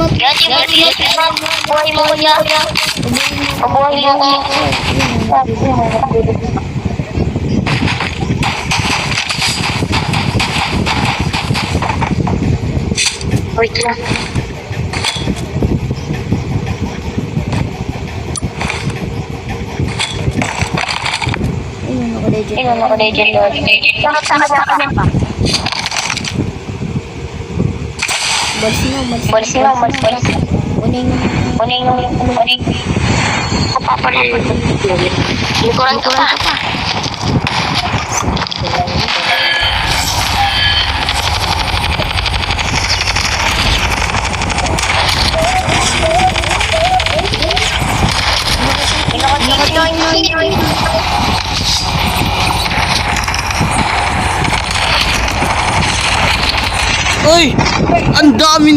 Buhay mo niya. Buhay mo. Wait lang. Ayun ako legend Lord. Sakit na kami pa. Balis na. Uning. Papapalit. Likuran ka pa. Uy! Ang dami